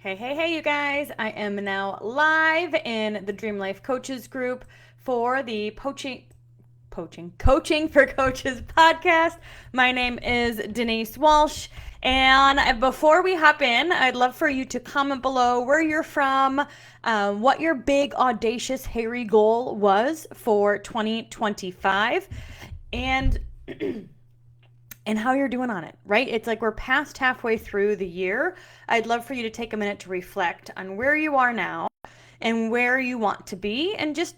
Hey, you guys. I am now live in the Dream Life Coaches group for the Coaching for Coaches podcast. My name is Denise Walsh. And before we hop in, I'd love for you to comment below where you're from, what your big, audacious, hairy goal was for 2025, and and how you're doing on it, right? It's like we're past halfway through the year. I'd love for you to take a minute to reflect on where you are now and where you want to be, and just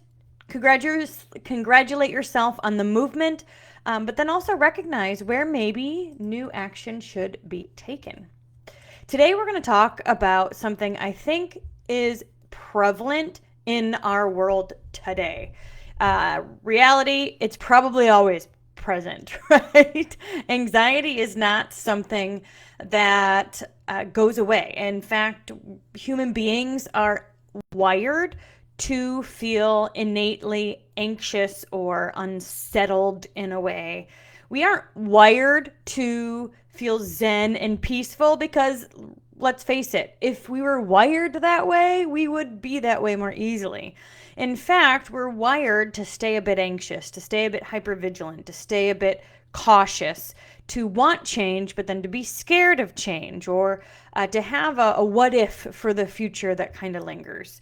congratulate yourself on the movement, but then also recognize where maybe new action should be taken. Today, we're going to talk about something I think is prevalent in our world today. Reality, it's probably always present, right? Anxiety is not something that goes away. In fact, human beings are wired to feel innately anxious or unsettled in a way. We aren't wired to feel zen and peaceful because, let's face it, if we were wired that way, we would be that way more easily. In fact, we're wired to stay a bit anxious, to stay a bit hypervigilant, to stay a bit cautious, to want change, but then to be scared of change, or to have a what if for the future that kind of lingers.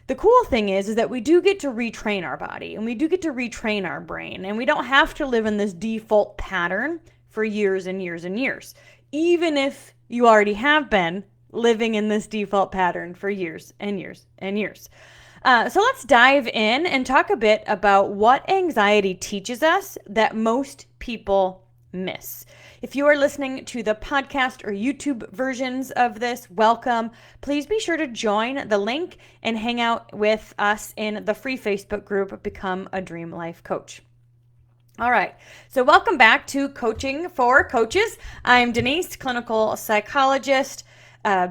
The cool thing is that we do get to retrain our body, and we do get to retrain our brain, and we don't have to live in this default pattern for years and years and years, even if you already have been living in this default pattern for years and years and years. So let's dive in and talk a bit about what anxiety teaches us that most people miss. If you are listening to the podcast or YouTube versions of this, welcome. Please be sure to join the link and hang out with us in the free Facebook group, Become a Dream Life Coach. All right, so welcome back to Coaching for Coaches. I'm Denise, clinical psychologist,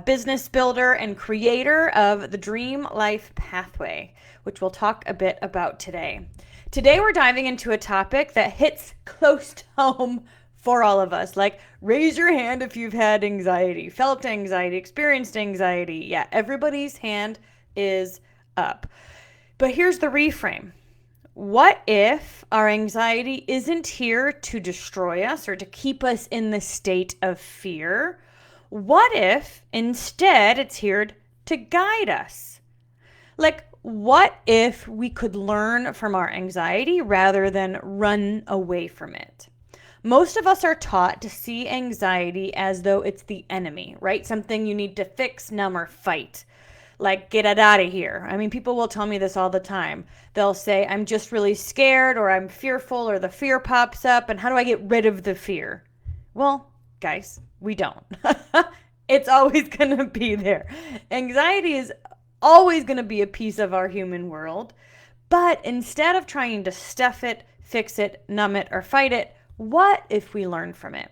business builder, and creator of the Dream Life Pathway, which we'll talk a bit about today. Today, we're diving into a topic that hits close to home for all of us. Like, raise your hand if you've had anxiety, felt anxiety, experienced anxiety. Yeah, everybody's hand is up. But here's the reframe. What if our anxiety isn't here to destroy us or to keep us in the state of fear? What if instead it's here to guide us? Like, what if we could learn from our anxiety rather than run away from it? Most of us are taught to see anxiety as though it's the enemy, right? Something you need to fix, numb, or fight. Like, get it out of here. I mean, people will tell me this all the time. They'll say, I'm just really scared, or I'm fearful, or the fear pops up, and how do I get rid of the fear? Well, guys, we don't. It's always going to be there. Anxiety is always going to be a piece of our human world. But instead of trying to stuff it, fix it, numb it, or fight it, what if we learn from it?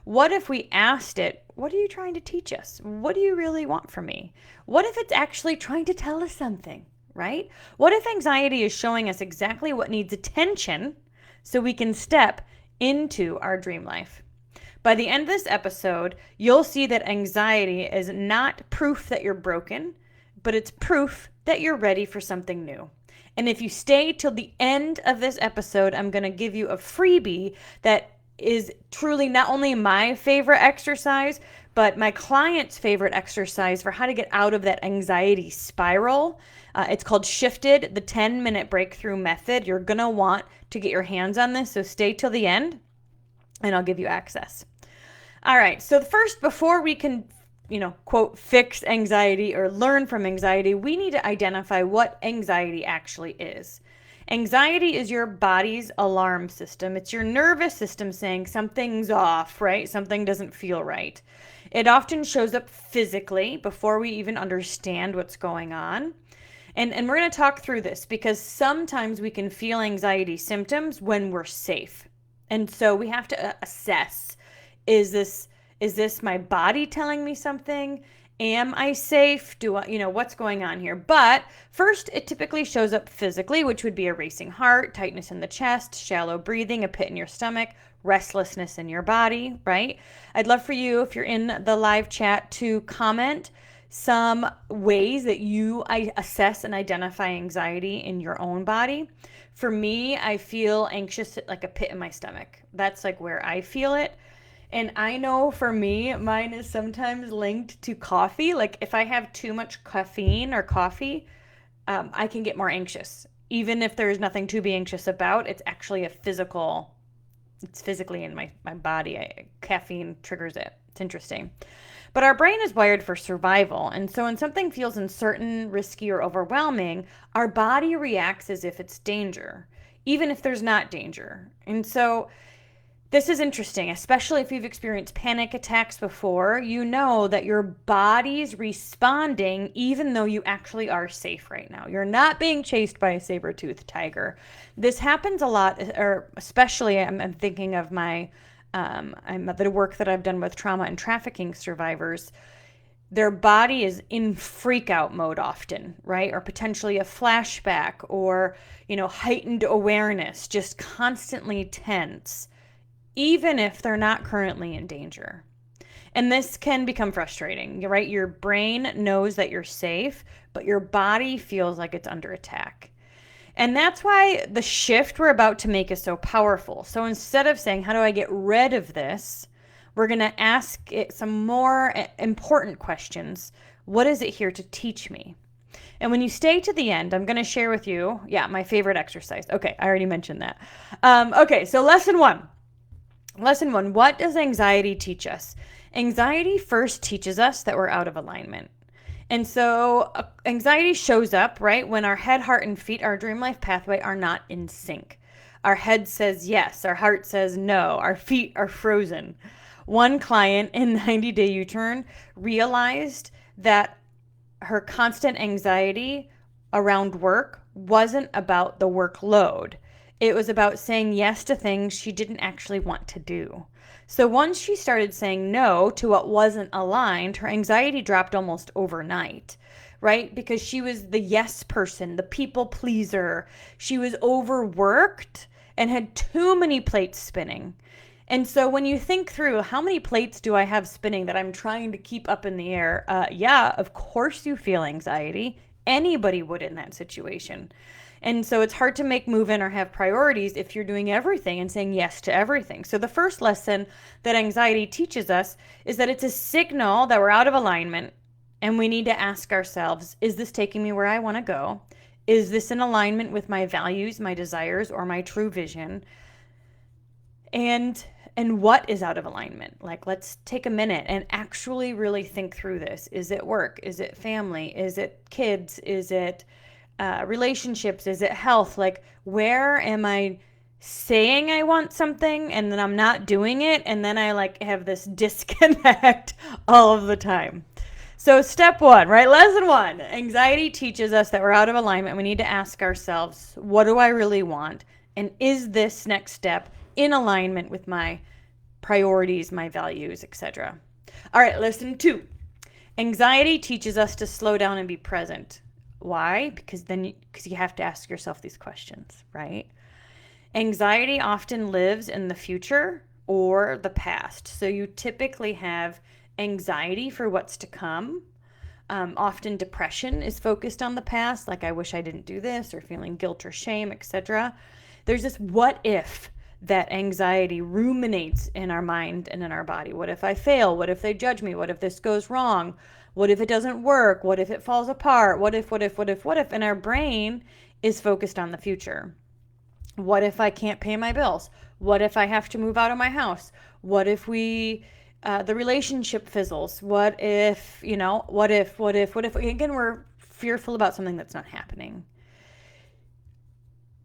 What if we asked it, what are you trying to teach us? What do you really want from me? What if it's actually trying to tell us something, right? What if anxiety is showing us exactly what needs attention so we can step into our dream life? By the end of this episode, you'll see that anxiety is not proof that you're broken, but it's proof that you're ready for something new. And if you stay till the end of this episode, I'm going to give you a freebie that is truly not only my favorite exercise, but my client's favorite exercise for how to get out of that anxiety spiral. It's called Shifted, the 10-minute breakthrough method. You're going to want to get your hands on this, so stay till the end, and I'll give you access. All right, so first, before we can, quote, fix anxiety or learn from anxiety, we need to identify what anxiety actually is. Anxiety is your body's alarm system. It's your nervous system saying something's off, right? Something doesn't feel right. It often shows up physically before we even understand what's going on. And we're going to talk through this because sometimes we can feel anxiety symptoms when we're safe. And so we have to assess, is this my body telling me something? Am I safe? Do I, what's going on here? But first, it typically shows up physically, which would be a racing heart, tightness in the chest, shallow breathing, a pit in your stomach, restlessness in your body, right? I'd love for you, if you're in the live chat, to comment some ways that I assess and identify anxiety in your own body. For me, I feel anxious like a pit in my stomach. That's like where I feel it. And I know for me, mine is sometimes linked to coffee. Like if I have too much caffeine or coffee, I can get more anxious. Even if there's nothing to be anxious about, it's physically in my body. Caffeine triggers it. It's interesting. But our brain is wired for survival. And so when something feels uncertain, risky, or overwhelming, our body reacts as if it's danger, even if there's not danger. And so this is interesting, especially if you've experienced panic attacks before. You know that your body's responding even though you actually are safe right now. You're not being chased by a saber-toothed tiger. This happens a lot, or especially I'm thinking of the work that I've done with trauma and trafficking survivors. Their body is in freak out mode often, right? Or potentially a flashback or, heightened awareness, just constantly tense, even if they're not currently in danger. And this can become frustrating, right? Your brain knows that you're safe, but your body feels like it's under attack. And that's why the shift we're about to make is so powerful. So instead of saying, how do I get rid of this? We're going to ask it some more important questions. What is it here to teach me? And when you stay to the end, I'm going to share with you, my favorite exercise. Okay, I already mentioned that. Okay, so lesson one. Lesson one, what does anxiety teach us? Anxiety first teaches us that we're out of alignment. And so anxiety shows up, right, when our head, heart, and feet, our dream life pathway, are not in sync. Our head says yes, our heart says no, our feet are frozen. One client in 90 Day U-Turn realized that her constant anxiety around work wasn't about the workload. It was about saying yes to things she didn't actually want to do. So once she started saying no to what wasn't aligned, her anxiety dropped almost overnight, right? Because she was the yes person, the people pleaser. She was overworked and had too many plates spinning. And so when you think through, how many plates do I have spinning that I'm trying to keep up in the air? Of course you feel anxiety. Anybody would in that situation. And so it's hard to make move-in or have priorities if you're doing everything and saying yes to everything. So the first lesson that anxiety teaches us is that it's a signal that we're out of alignment, and we need to ask ourselves, is this taking me where I want to go? Is this in alignment with my values, my desires, or my true vision? And what is out of alignment? Like, let's take a minute and actually really think through this. Is it work? Is it family? Is it kids? Is it relationships? Is it health? Like, where am I saying I want something and then I'm not doing it, and then I have this disconnect all of the time? So step one, right? Lesson one, anxiety teaches us that we're out of alignment. We need to ask ourselves, what do I really want? And is this next step in alignment with my priorities, my values, etc.? All right, lesson two, anxiety teaches us to slow down and be present. Why? Because you have to ask yourself these questions, right? Anxiety often lives in the future or the past. So you typically have anxiety for what's to come. Often depression is focused on the past, like I wish I didn't do this, or feeling guilt or shame, etc. There's this what if that anxiety ruminates in our mind and in our body. What if I fail? What if they judge me? What if this goes wrong? What if it doesn't work? What if it falls apart? What if? And our brain is focused on the future. What if I can't pay my bills? What if I have to move out of my house? What if the relationship fizzles? What if? Again, we're fearful about something that's not happening.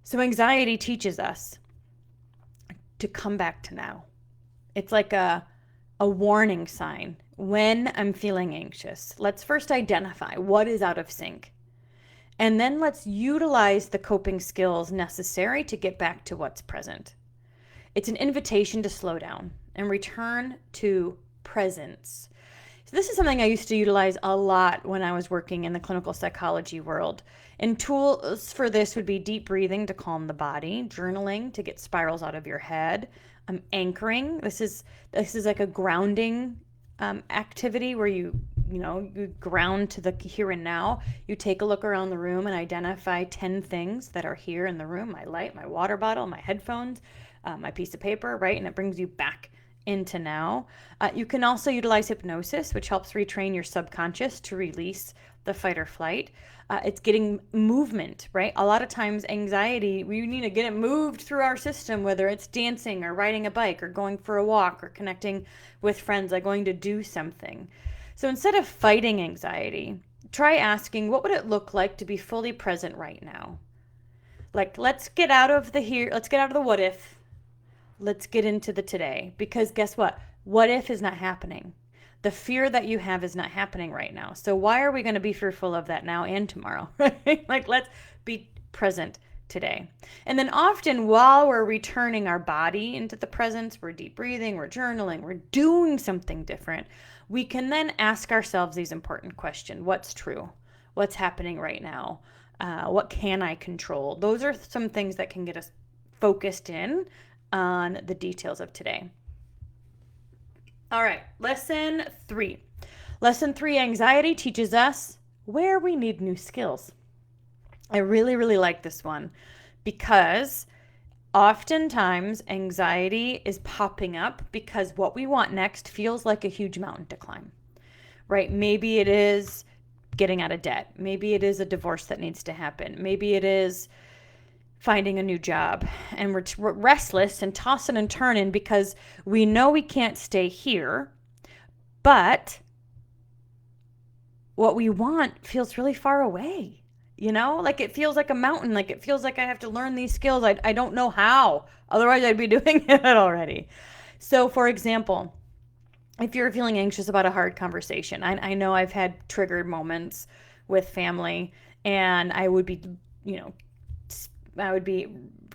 So anxiety teaches us to come back to now. It's like a warning sign. When I'm feeling anxious, let's first identify what is out of sync. And then let's utilize the coping skills necessary to get back to what's present. It's an invitation to slow down and return to presence. So this is something I used to utilize a lot when I was working in the clinical psychology world. And tools for this would be deep breathing to calm the body, journaling to get spirals out of your head, anchoring. This is like a grounding activity where you you ground to the here and now. You take a look around the room and identify 10 things that are here in the room: my light, my water bottle, my headphones, my piece of paper, right? And it brings you back into now. You can also utilize hypnosis, which helps retrain your subconscious to release the fight or flight. It's getting movement, right? A lot of times anxiety, we need to get it moved through our system, whether it's dancing or riding a bike or going for a walk or connecting with friends, like going to do something. So instead of fighting anxiety, try asking, what would it look like to be fully present right now? Like, let's get out of the here, let's get out of the what if, let's get into the today. Because guess what? What if is not happening. The fear that you have is not happening right now. So why are we going to be fearful of that now and tomorrow? Right? Like, let's be present today. And then often while we're returning our body into the presence, we're deep breathing, we're journaling, we're doing something different, we can then ask ourselves these important questions. What's true? What's happening right now? What can I control? Those are some things that can get us focused in on the details of today. All right, lesson 3. Lesson 3, anxiety teaches us where we need new skills. I really, really like this one because oftentimes anxiety is popping up because what we want next feels like a huge mountain to climb, right? Maybe it is getting out of debt. Maybe it is a divorce that needs to happen. Maybe it is finding a new job, and we're restless and tossing and turning because we know we can't stay here, but what we want feels really far away. Like it feels like a mountain, like it feels like I have to learn these skills. I don't know how, otherwise I'd be doing it already. So for example, if you're feeling anxious about a hard conversation, I know I've had triggered moments with family, and I would be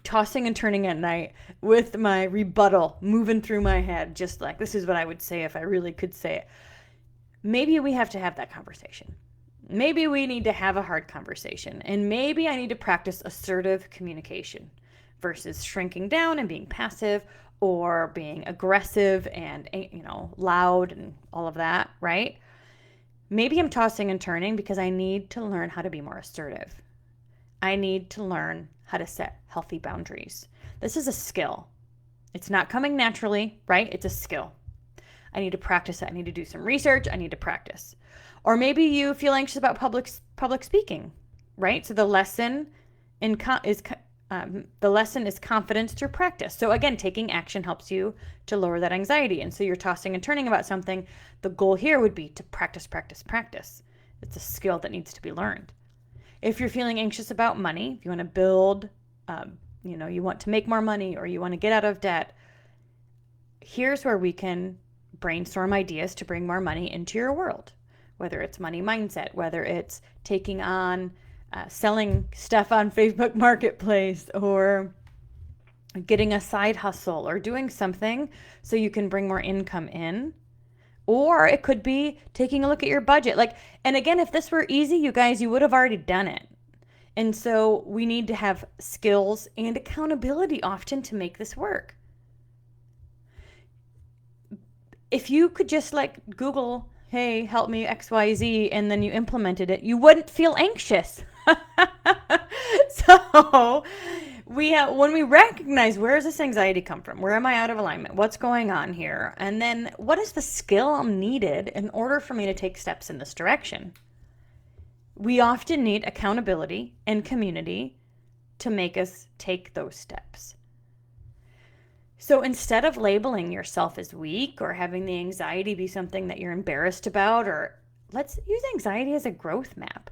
tossing and turning at night with my rebuttal moving through my head, just like, this is what I would say if I really could say it. Maybe we have to have that conversation. Maybe we need to have a hard conversation. And maybe I need to practice assertive communication versus shrinking down and being passive or being aggressive and, loud and all of that, right? Maybe I'm tossing and turning because I need to learn how to be more assertive. I need to learn how to set healthy boundaries. This is a skill. It's not coming naturally, right? It's a skill. I need to practice it. I need to do some research. I need to practice. Or maybe you feel anxious about public speaking, right? So the lesson is confidence through practice. So again, taking action helps you to lower that anxiety. And so you're tossing and turning about something. The goal here would be to practice, practice, practice. It's a skill that needs to be learned. If you're feeling anxious about money, if you want to build, you want to make more money or you want to get out of debt, here's where we can brainstorm ideas to bring more money into your world. Whether it's money mindset, whether it's taking on selling stuff on Facebook Marketplace or getting a side hustle or doing something so you can bring more income in. Or it could be taking a look at your budget. And again, if this were easy, you guys, you would have already done it. And so we need to have skills and accountability often to make this work. If you could just Google, hey, help me XYZ, and then you implemented it, you wouldn't feel anxious. So when we recognize, where does this anxiety come from? Where am I out of alignment? What's going on here? And then what is the skill needed in order for me to take steps in this direction? We often need accountability and community to make us take those steps. So instead of labeling yourself as weak or having the anxiety be something that you're embarrassed about, or let's use anxiety as a growth map.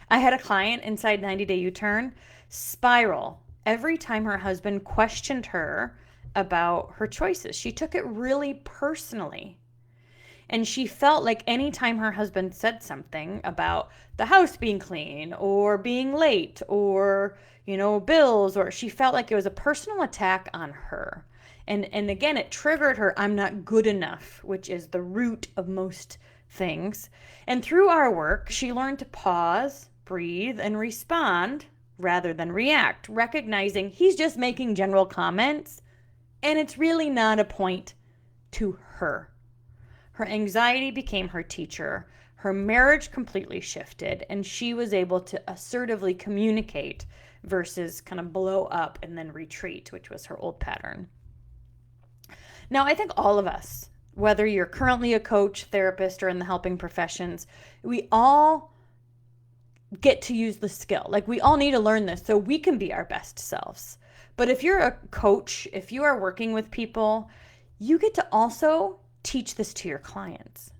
I had a client inside 90 Day U-Turn spiral every time her husband questioned her about her choices. She took it really personally. And she felt like anytime her husband said something about the house being clean or being late or, bills, or she felt like it was a personal attack on her. And again, it triggered her, I'm not good enough, which is the root of most things. And through our work, she learned to pause, breathe, and respond rather than react, recognizing he's just making general comments and it's really not a point to her. Her anxiety became her teacher. Her marriage completely shifted, and she was able to assertively communicate versus kind of blow up and then retreat, which was her old pattern. Now, I think all of us, whether you're currently a coach, therapist, or in the helping professions, we all get to use the skill. Like, we all need to learn this so we can be our best selves. But if you're a coach, if you are working with people, you get to also teach this to your clients.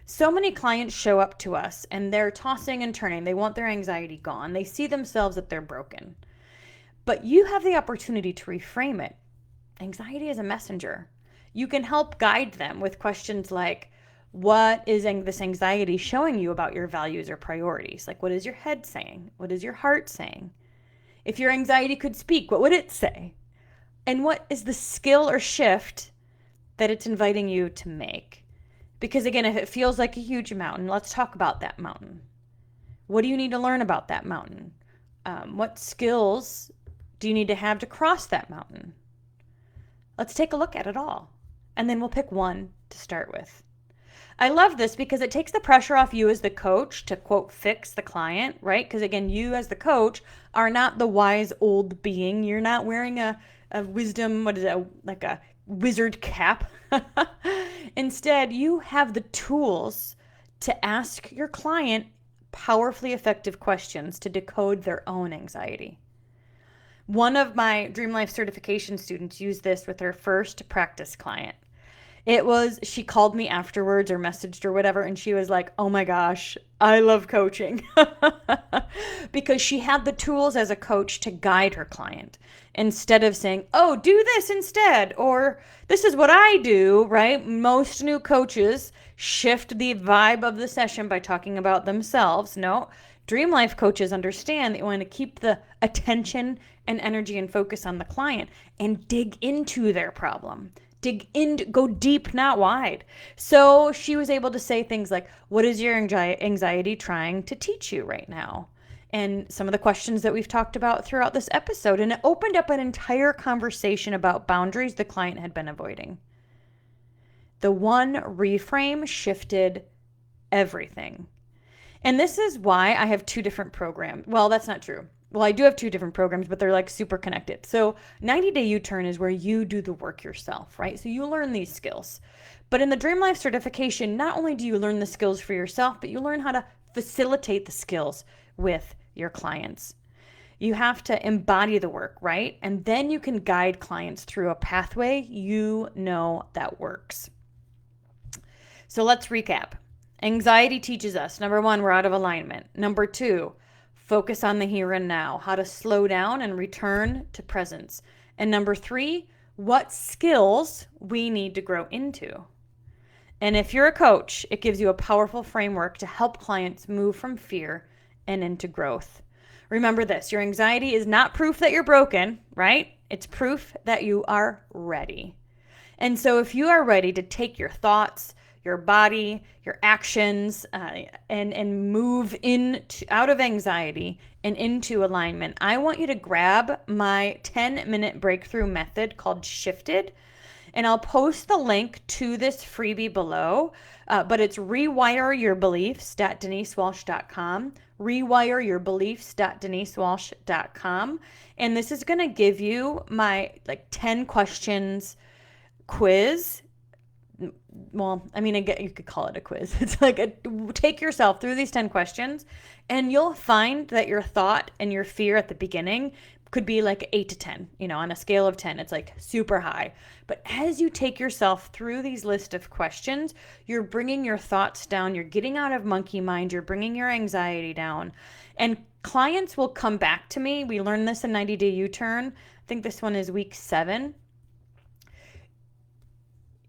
So many clients show up to us and they're tossing and turning. They want their anxiety gone. They see themselves that they're broken. But you have the opportunity to reframe it. Anxiety is a messenger. You can help guide them with questions like, what is this anxiety showing you about your values or priorities? Like, what is your head saying? What is your heart saying? If your anxiety could speak, what would it say? And what is the skill or shift that it's inviting you to make? Because again, if it feels like a huge mountain, let's talk about that mountain. What do you need to learn about that mountain? What skills do you need to have to cross that mountain? Let's take a look at it all. And then we'll pick one to start with. I love this because it takes the pressure off you as the coach to, quote, fix the client, right? Because again, you as the coach are not the wise old being. You're not wearing a wisdom, what is it, like a wizard cap. Instead, you have the tools to ask your client powerfully effective questions to decode their own anxiety. One of my Dream Life certification students used this with her first practice client. She called me afterwards or messaged or whatever, and she was like, oh my gosh, I love coaching. Because she had the tools as a coach to guide her client instead of saying, oh, do this instead, or this is what I do, right? Most new coaches shift the vibe of the session by talking about themselves. No, Dream Life coaches understand that you want to keep the attention and energy and focus on the client and dig into their problem. Dig in, go deep, not wide. So she was able to say things like, what is your anxiety trying to teach you right now? And some of the questions that we've talked about throughout this episode. And it opened up an entire conversation about boundaries the client had been avoiding. The one reframe shifted everything. And this is why I have two different programs. Well, that's not true. Well, I do have two different programs, but they're like super connected. So 90-Day U-Turn is where you do the work yourself, right? So you learn these skills. But in the Dream Life certification, not only do you learn the skills for yourself, but you learn how to facilitate the skills with your clients. You have to embody the work, right? And then you can guide clients through a pathway you know that works. So let's recap. Anxiety teaches us, number one, we're out of alignment. Number two, focus on the here and now, how to slow down and return to presence. And number three, what skills we need to grow into. And if you're a coach, it gives you a powerful framework to help clients move from fear and into growth. Remember this, your anxiety is not proof that you're broken, right? It's proof that you are ready. And so if you are ready to take your thoughts, your body, your actions, and move out of anxiety and into alignment, I want you to grab my 10-minute breakthrough method called Shifted. And I'll post the link to this freebie below, but it's rewireyourbeliefs.denisewalsh.com, rewireyourbeliefs.denisewalsh.com. And this is going to give you my 10 questions quiz. Well, I mean, you could call it a quiz. It's like take yourself through these 10 questions, and you'll find that your thought and your fear at the beginning could be like 8 to 10, on a scale of 10, it's like super high. But as you take yourself through these list of questions, you're bringing your thoughts down, you're getting out of monkey mind, you're bringing your anxiety down. And clients will come back to me. We learned this in 90-Day U-Turn. I think this one is week 7.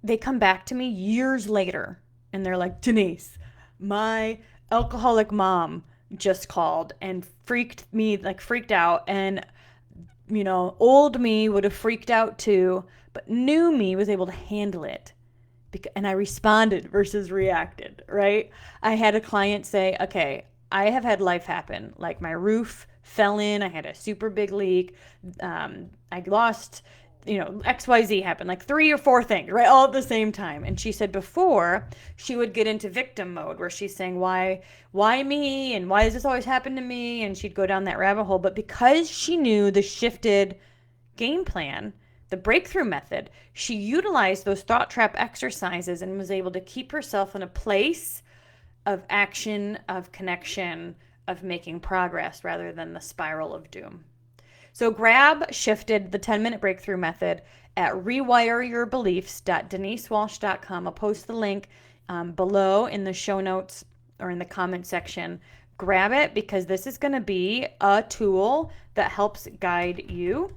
They come back to me years later and they're like, Denise, my alcoholic mom just called and freaked out. And, old me would have freaked out too, but new me was able to handle it. And I responded versus reacted, right? I had a client say, okay, I have had life happen. Like my roof fell in. I had a super big leak. I lost XYZ happened, like 3 or 4 things, right? All at the same time. And she said before she would get into victim mode where she's saying, why me? And why does this always happen to me? And she'd go down that rabbit hole. But because she knew the shifted game plan, the breakthrough method, she utilized those thought trap exercises and was able to keep herself in a place of action, of connection, of making progress rather than the spiral of doom. So grab Shifted, the 10-minute breakthrough method at rewireyourbeliefs.denisewalsh.com. I'll post the link below in the show notes or in the comment section. Grab it because this is going to be a tool that helps guide you.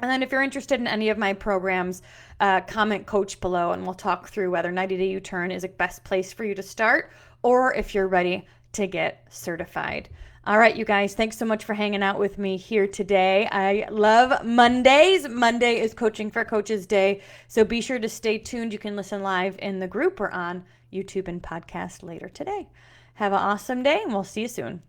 And then if you're interested in any of my programs, comment coach below and we'll talk through whether 90 Day U-Turn is a best place for you to start or if you're ready to get certified. All right, you guys, thanks so much for hanging out with me here today. I love Mondays. Monday is Coaching for Coaches Day, so be sure to stay tuned. You can listen live in the group or on YouTube and podcast later today. Have an awesome day, and we'll see you soon.